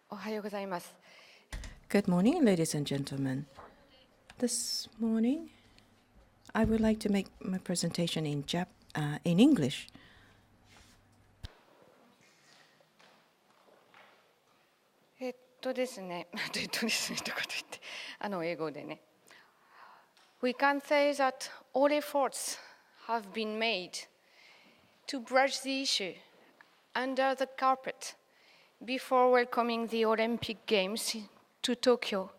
おはようございます。 Good morning, ladies and gentlemen. This morning, I would like to make my presentation in English. ですね、ですねとかと言って英語でね。We can say that all efforts have been made to brush the issue under the carpet before welcoming the Olympic Games to Tokyo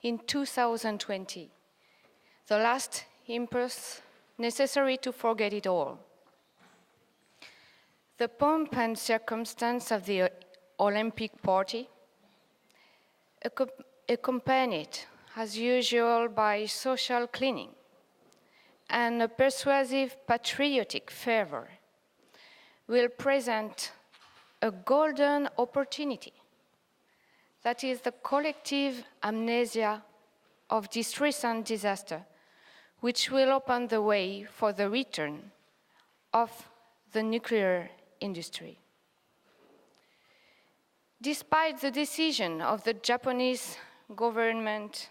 in 2020, the last impulse necessary to forget it all. The pomp and circumstance of the Olympic party, accompanied as usual by social cleaning and a persuasive patriotic fervor, will present a golden opportunity. That is the collective amnesia of this recent disaster, which will open the way for the return of the nuclear industry. Despite the decision of the Japanese government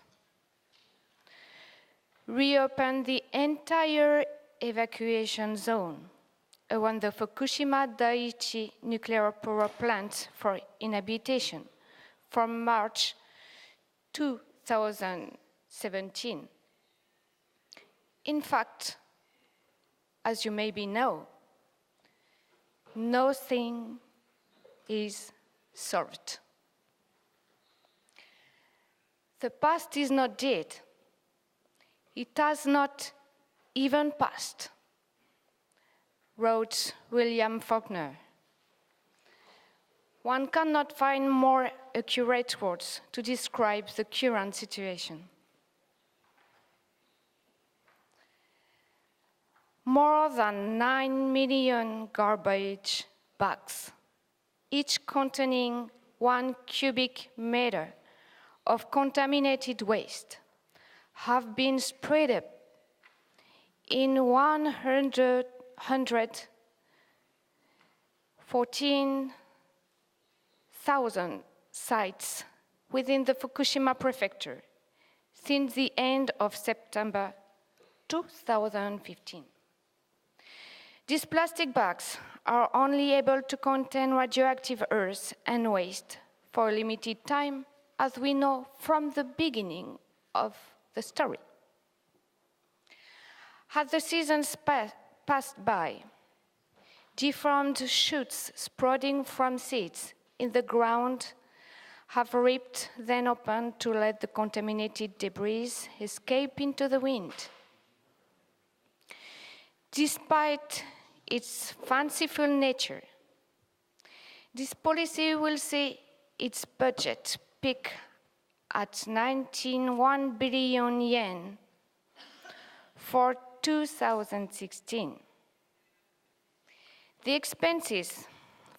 reopen the entire evacuation zone around the Fukushima Daiichi nuclear power plant for inhabitation from March 2017. In fact, as you maybe know, nothing is solved. The past is not dead. It has not even passed, wrote William Faulkner. One cannot find more accurate words to describe the current situation. More than 9 million garbage bags, each containing 1 cubic meter of contaminated waste, have been spread up in 114,000 sites within the Fukushima prefecture since the end of September 2015. These plastic bags are only able to contain radioactive earth and waste for a limited time, as we know from the beginning of the story. As the seasons passed by, deformed shoots sprouting from seeds in the ground have ripped, then opened to let the contaminated debris escape into the wind. Despite its fanciful nature, this policy will see its budget peak at 19.1 billion yen for 2016. The expenses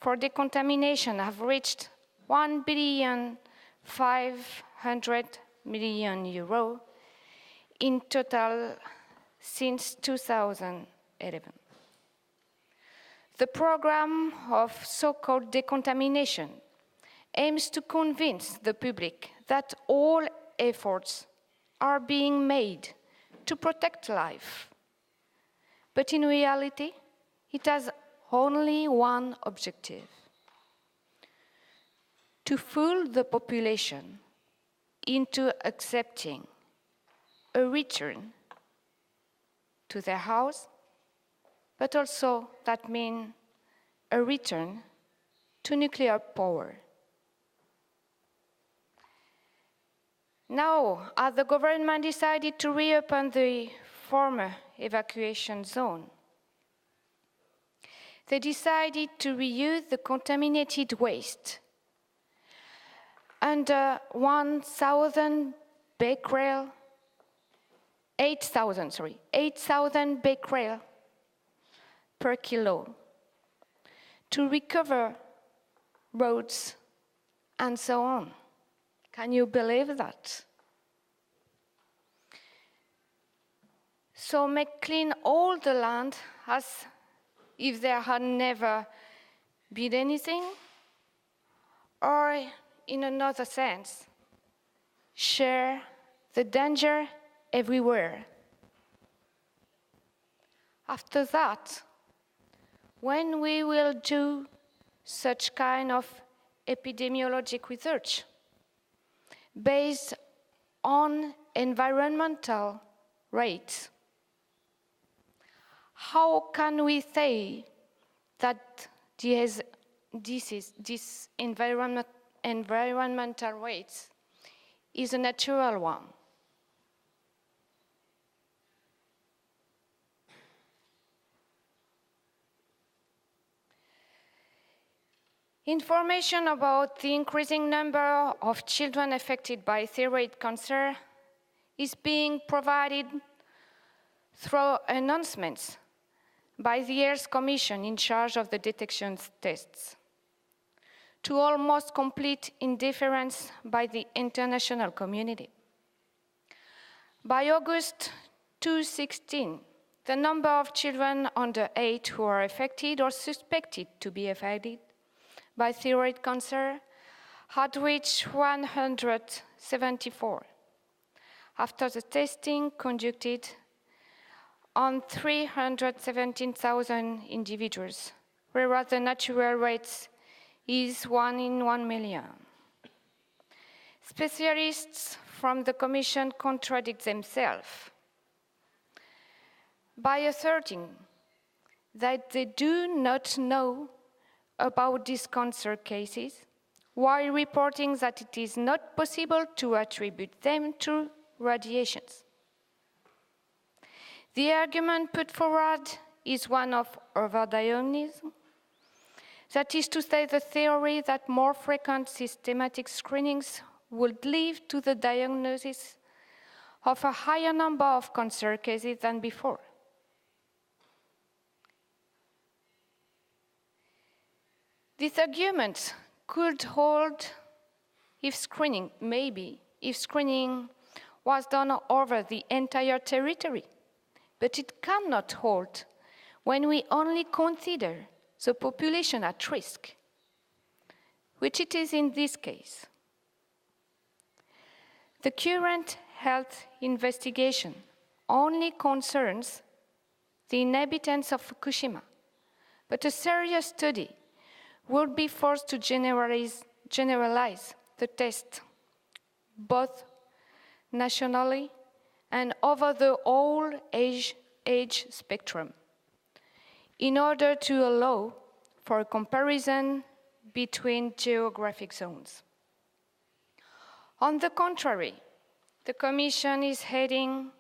for decontamination have reached 1.5 billion euro in total since 2011. The program of so-called decontamination aims to convince the public that all efforts are being made to protect life. But in reality, it has only one objective: to fool the population into accepting a return to their house, but also that means a return to nuclear power. Now, as the government decided to reopen the former evacuation zone, they decided to reuse the contaminated waste under 8,000 becquerel per kilo to recover roads and so on. Can you believe that? So make clean all the land as if there had never been anything, or in another sense, share the danger everywhere. After that, when we will do such kind of epidemiologic research based on environmental rates, how can we say that this environmental rates is a natural one? Information about the increasing number of children affected by thyroid cancer is being provided through announcements by the Health Commission in charge of the detection tests, to almost complete indifference by the international community. By August 2016, the number of children under 8 who are affected or suspected to be affected by thyroid cancer had reached 174 after the testing conducted on 317,000 individuals, whereas the natural rate is 1 in 1 million. Specialists from the Commission contradict themselves by asserting that they do not know about these cancer cases, while reporting that it is not possible to attribute them to radiations. The argument put forward is one of overdiagnosis. That is to say, the theory that more frequent systematic screenings would lead to the diagnosis of a higher number of cancer cases than before. This argument could hold if screening was done over the entire territory, but it cannot hold when we only consider the population at risk, which it is in this case. The current health investigation only concerns the inhabitants of Fukushima, but a serious study would be forced to generalize the test, both nationally and over the whole age spectrum, in order to allow for a comparison between geographic zones. On the contrary, the Commission is heading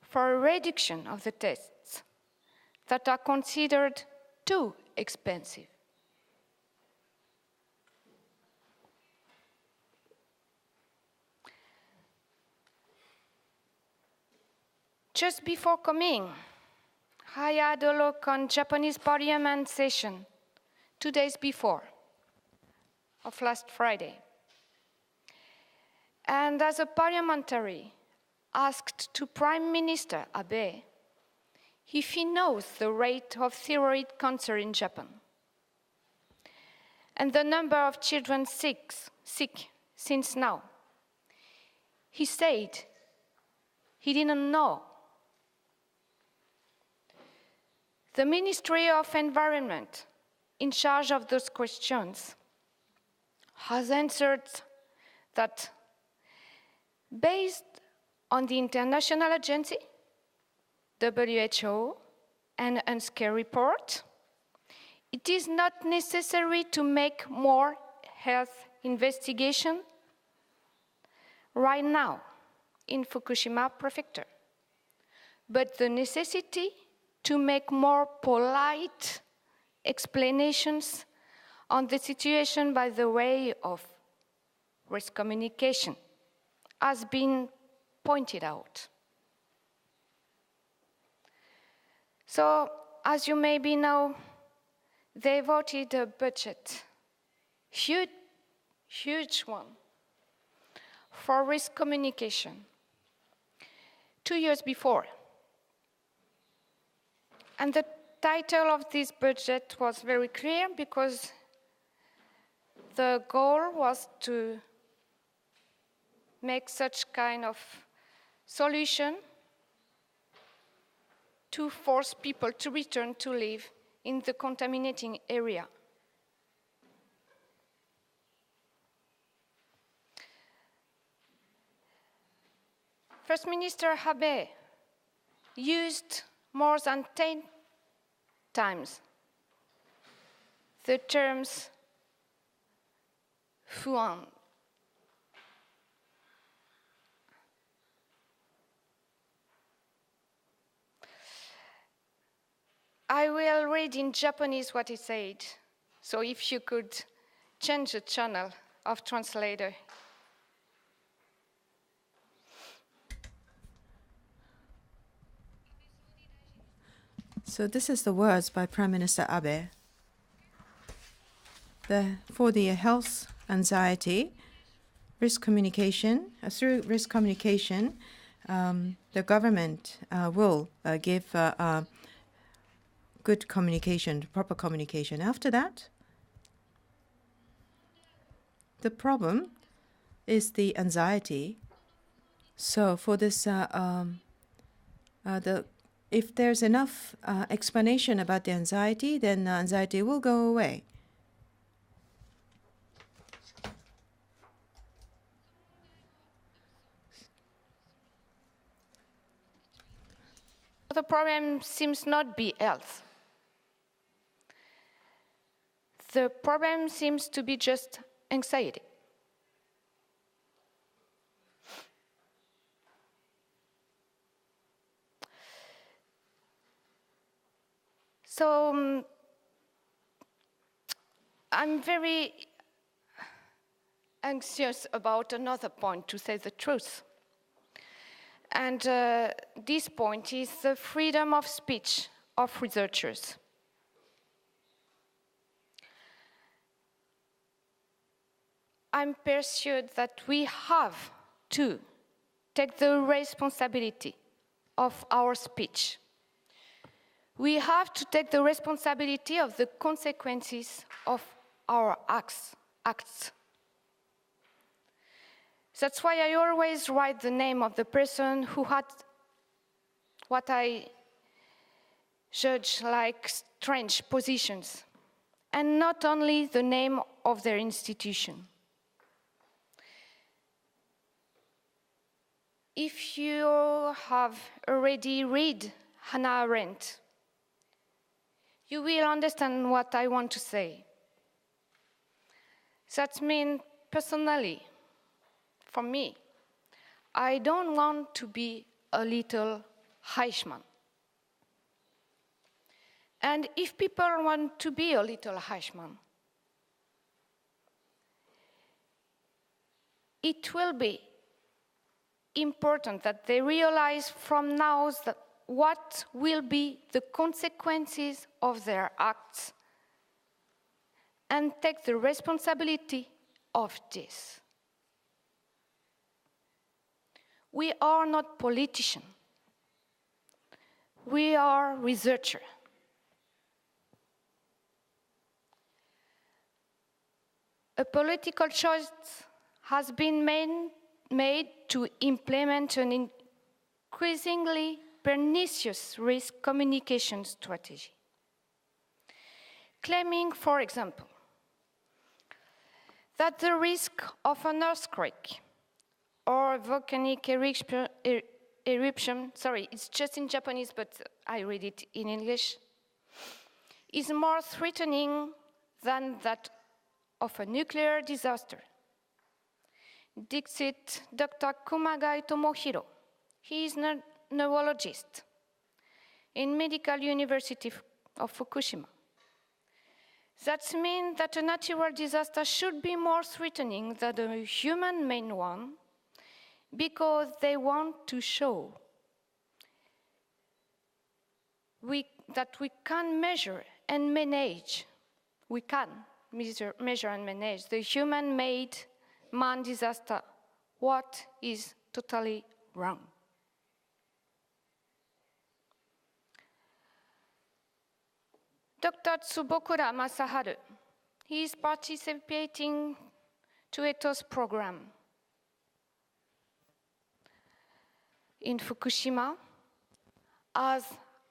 for a reduction of the tests that are considered too expensive. Just before coming, I had a look on Japanese Parliament session 2 days before of last Friday. And as a parliamentary, asked to Prime Minister Abe if he knows the rate of thyroid cancer in Japan and the number of children sick since now. He said he didn't know. The Ministry of Environment, in charge of those questions, has answered that based on the international agency, WHO, and UNSCARE report, it is not necessary to make more health investigation right now in Fukushima Prefecture, but the necessity to make more polite explanations on the situation by the way of risk communication has been pointed out. So, as you maybe know, they voted a budget, huge one, for risk communication 2 years before. And the title of this budget was very clear because the goal was to make such kind of solution to force people to return to live in the contaminating area. First Minister Abe used more than 10 times the terms Fuan. I will read in Japanese what he said, so if you could change the channel of translator. So this is the words by Prime Minister Abe. For the health anxiety, risk communication, through risk communication, the government will give good communication, proper communication. After that, the problem is the anxiety. So for this, if there's enough explanation about the anxiety, then anxiety will go away. The problem seems not be health. The problem seems to be just anxiety. So I'm very anxious about another point, to say the truth. And this point is the freedom of speech of researchers. I'm persuaded that we have to take the responsibility of our speech. We have to take the responsibility of the consequences of our acts. That's why I always write the name of the person who had what I judge like strange positions, and not only the name of their institution. If you have already read Hannah Arendt, you will understand what I want to say. That means, personally, for me, I don't want to be a little Eichmann. And if people want to be a little Eichmann, it will be important that they realize from now that what will be the consequences of their acts and take the responsibility of this. We are not politicians. We are researchers. A political choice has been made to implement an increasingly pernicious risk communication strategy, claiming, for example, that the risk of an earthquake or volcanic eruption, sorry, it's just in Japanese, but I read it in English, is more threatening than that of a nuclear disaster. Dixit Dr. Kumagai Tomohiro. He is a neurologist in Medical University of Fukushima. That means that a natural disaster should be more threatening than a human-made one, because they want to show that we can measure and manage, the human-made man disaster, what is totally wrong. Dr. Tsubokura Masaharu he is participating to ETO's program. In Fukushima, as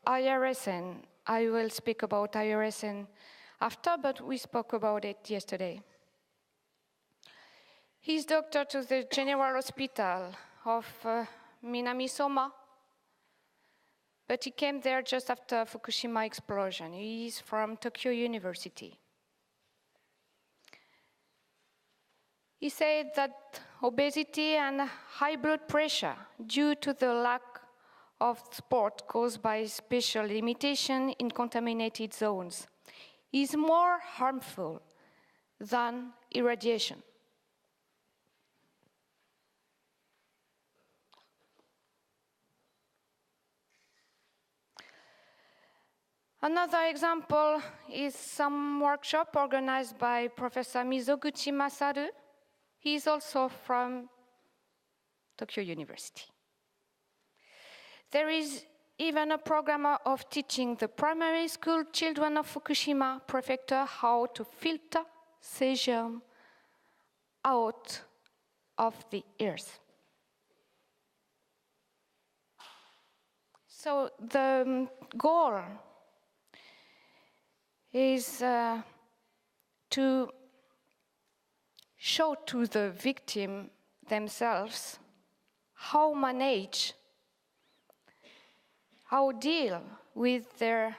IRSN, I will speak about IRSN after, but we spoke about it yesterday. He's doctor to the General Hospital of Minamisoma, but he came there just after Fukushima explosion. He is from Tokyo University. He said that obesity and high blood pressure due to the lack of sport caused by spatial limitation in contaminated zones is more harmful than irradiation. Another example is some workshop organized by Professor Mizoguchi Masaru. He is also from Tokyo University. There is even a program of teaching the primary school children of Fukushima Prefecture how to filter cesium out of the earth. So the goal is to show to the victim themselves how manage, how deal with their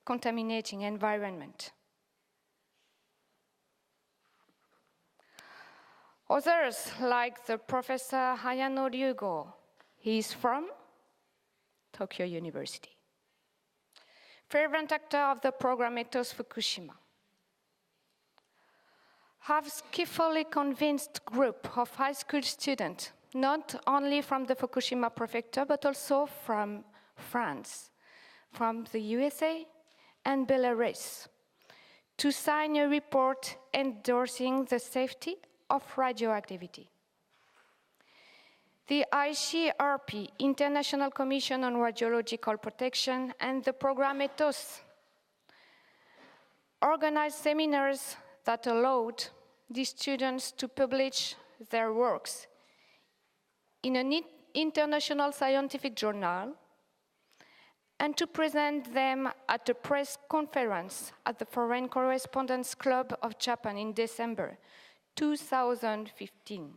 contaminating environment. Others, like the Professor Hayano Ryugo, he is from Tokyo University. Fervent actor of the program ETOS Fukushima, have skillfully convinced group of high school students, not only from the Fukushima prefecture, but also from France, from the USA and Belarus, to sign a report endorsing the safety of radioactivity. The ICRP, International Commission on Radiological Protection, and the program ETOS organized seminars that allowed the students to publish their works in an international scientific journal and to present them at a press conference at the Foreign Correspondents Club of Japan in December 2015.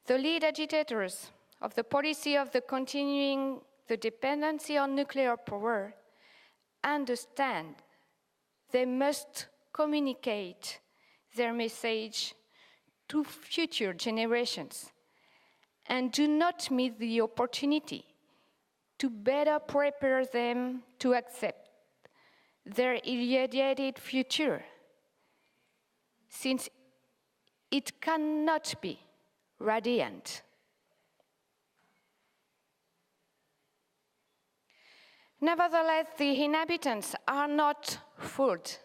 The lead agitators of the policy of the continuing the dependency on nuclear power understand they must communicate their message to future generations and do not miss the opportunity to better prepare them to accept their irradiated future, since it cannot be radiant. Nevertheless, the inhabitants are not fooled,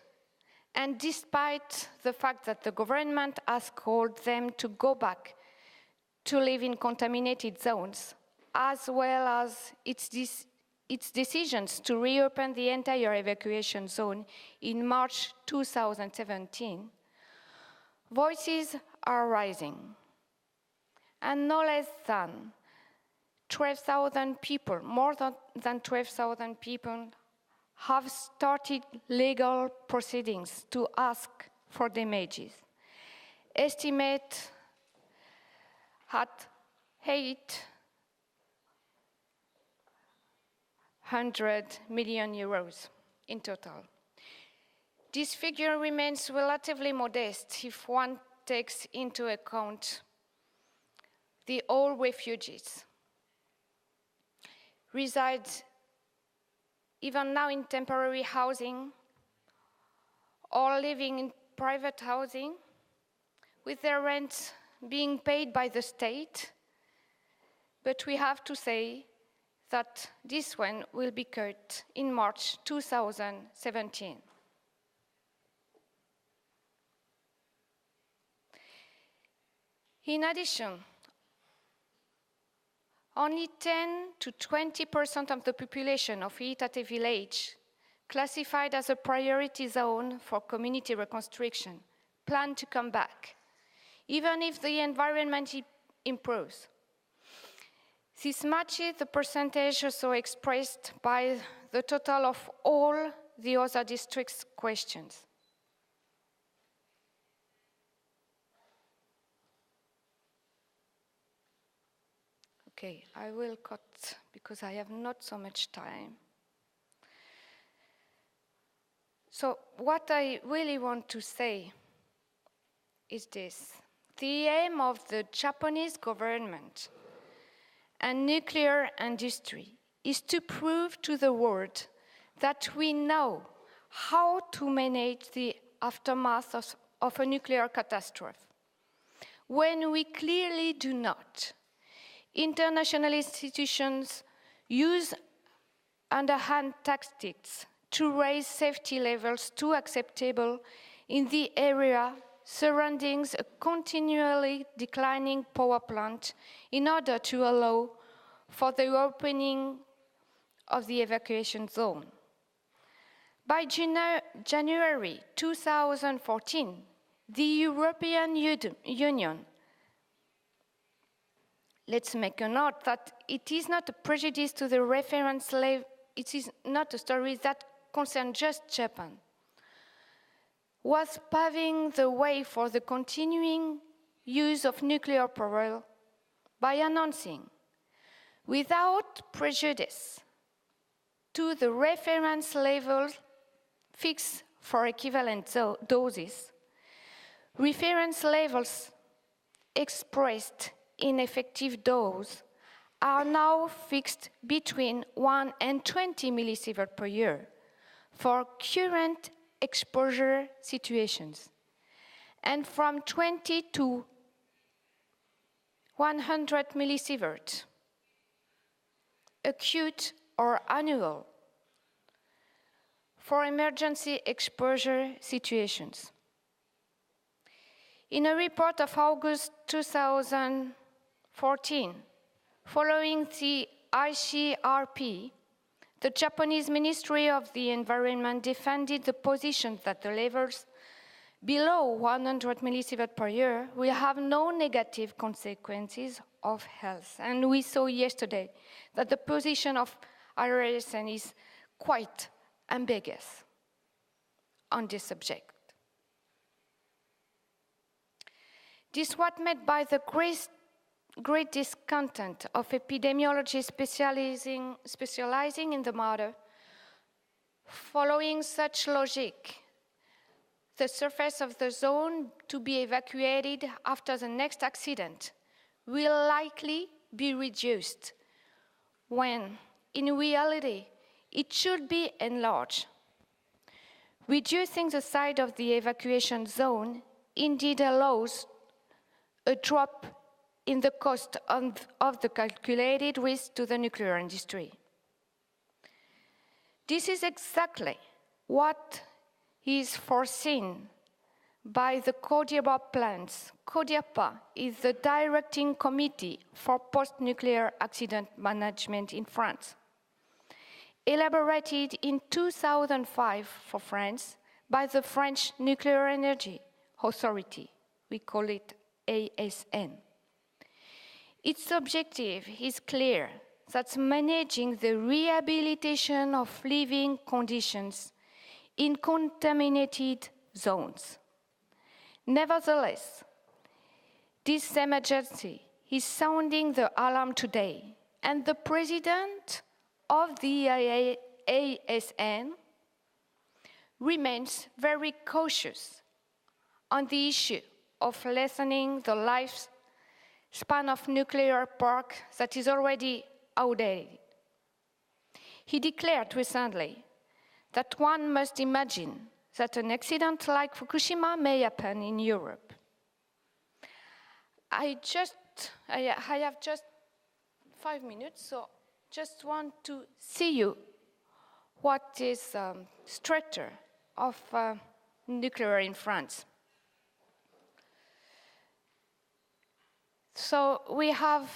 and despite the fact that the government has called them to go back to live in contaminated zones, as well as its decisions to reopen the entire evacuation zone in March 2017, voices are rising. And no less than 12,000 people, more than 12,000 people, have started legal proceedings to ask for damages. Estimate at 800 million euros in total. This figure remains relatively modest if one takes into account the all refugees reside even now in temporary housing or living in private housing with their rent being paid by the state. But we have to say that this one will be cut in March 2017. In addition, only 10 to 20% of the population of Iitate village classified as a priority zone for community reconstruction, plan to come back, even if the environment improves. This matches the percentage also expressed by the total of all the other districts' questions. Okay, I will cut because I have not so much time. So what I really want to say is this. The aim of the Japanese government and nuclear industry is to prove to the world that we know how to manage the aftermath of a nuclear catastrophe, when we clearly do not. International institutions use underhand tactics to raise safety levels to acceptable in the area surrounding a continually declining power plant in order to allow for the opening of the evacuation zone. By January 2014, the European Union, let's make a note that it is not a prejudice to the reference level, it is not a story that concerns just Japan, was paving the way for the continuing use of nuclear power by announcing, without prejudice to the reference levels fixed for equivalent doses, reference levels expressed in effective dose are now fixed between 1 and 20 millisieverts per year for current exposure situations, and from 20 to 100 millisieverts, acute or annual, for emergency exposure situations. In a report of August 2014, following the ICRP, the Japanese Ministry of the Environment defended the position that the levels below 100 millisieverts per year will have no negative consequences of health. And we saw yesterday that the position of IRSN is quite ambiguous on this subject. This was made by the great discontent of epidemiologists specializing in the matter. Following such logic, the surface of the zone to be evacuated after the next accident will likely be reduced, when, in reality, it should be enlarged. Reducing the size of the evacuation zone indeed allows a drop in the cost of the calculated risk to the nuclear industry. This is exactly what is foreseen by the CODIAPA plans. CODIAPA is the directing committee for post-nuclear accident management in France, elaborated in 2005 for France by the French Nuclear Energy Authority. We call it ASN. Its objective is clear, that's managing the rehabilitation of living conditions in contaminated zones. Nevertheless, this emergency is sounding the alarm today, and the president of the ASN remains very cautious on the issue of lessening the lifespan of nuclear park that is already outdated. He declared recently that one must imagine that an accident like Fukushima may happen in Europe. I have just 5 minutes, so just want to see you what is structure of nuclear in France. So we have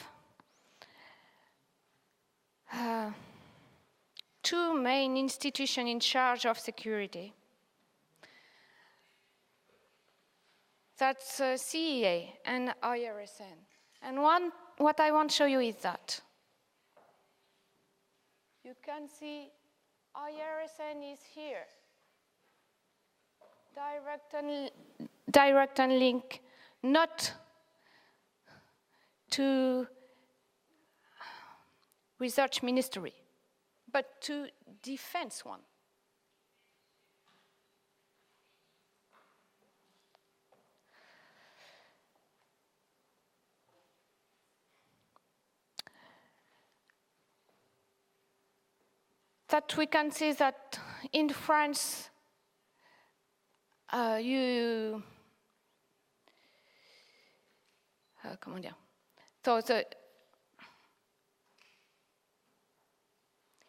two main institutions in charge of security. That's CEA and IRSN. And what I want to show you is that. You can see IRSN is here. Direct and link, not to research ministry, but to defense one. That we can see that in France, comment dire? So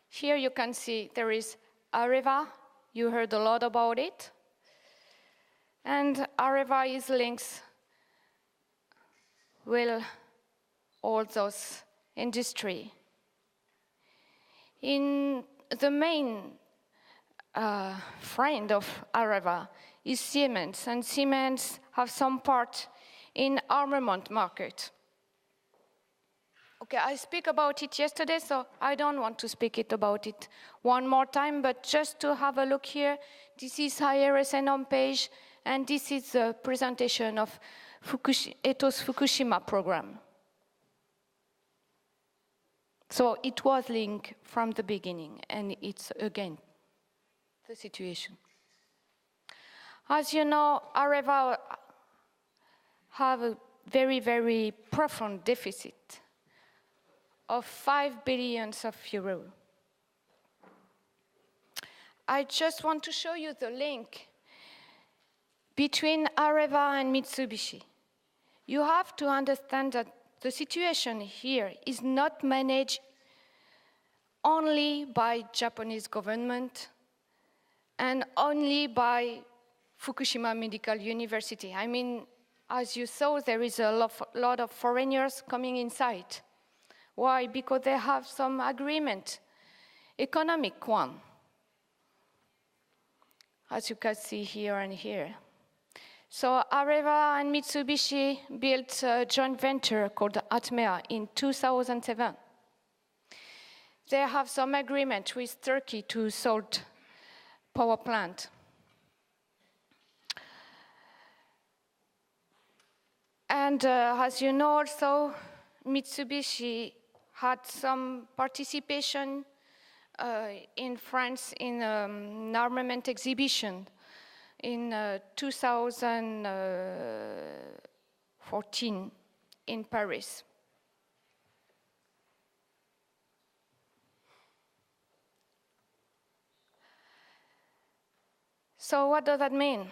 here you can see there is Areva. You heard a lot about it. And Areva is links with all those industry. In the main friend of Areva is Siemens, and Siemens have some part in armament market. Okay, I speak about it yesterday, so I don't want to speak about it one more time, but just to have a look here, this is IRSN on page, and this is the presentation of Eto's Fukushima program. So it was linked from the beginning, and it's again the situation. As you know, Areva have a very, very profound deficit of 5 billion euros. I just want to show you the link between Areva and Mitsubishi. You have to understand that the situation here is not managed only by Japanese government and only by Fukushima Medical University. I mean, as you saw, there is a lot of foreigners coming inside. Why? Because they have some agreement, economic one, as you can see here and here. So Areva and Mitsubishi built a joint venture called Atmea in 2007. They have some agreement with Turkey to salt power plant. And as you know also, Mitsubishi had some participation in France in an armament exhibition in 2014 in Paris. So what does that mean?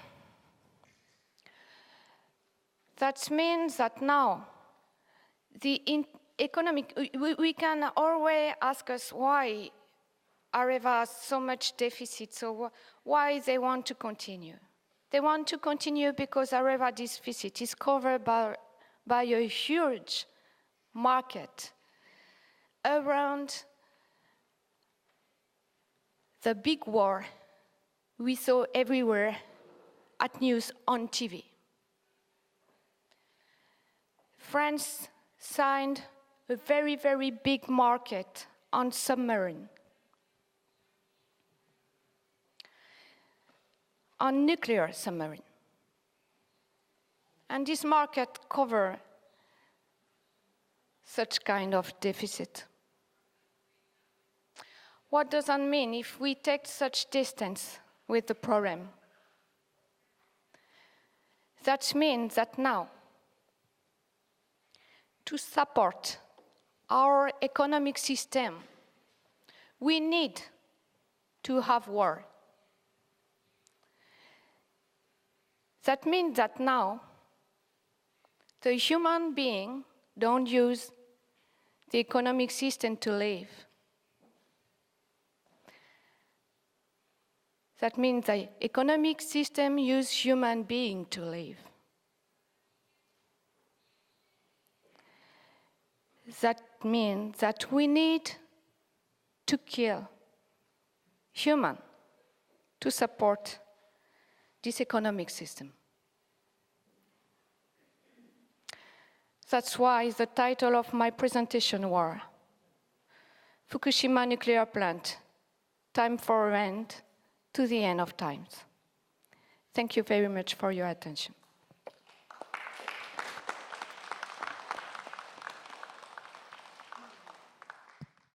That means that now the economic, we can always ask us why Areva has so much deficit, so why they want to continue. They want to continue because Areva deficit is covered by a huge market around the big war we saw everywhere at news on TV. France signed a very, very big market on submarine, on nuclear submarine. And this market covers such kind of deficit. What does that mean if we take such distance with the problem? That means that now, to support our economic system, we need to have war. That means that now, the human being don't use the economic system to live. That means the economic system uses human being to live. That means that we need to kill human to support this economic system. That's why the title of my presentation was Fukushima Nuclear Plant, Time for an End to the End of Times. Thank you very much for your attention.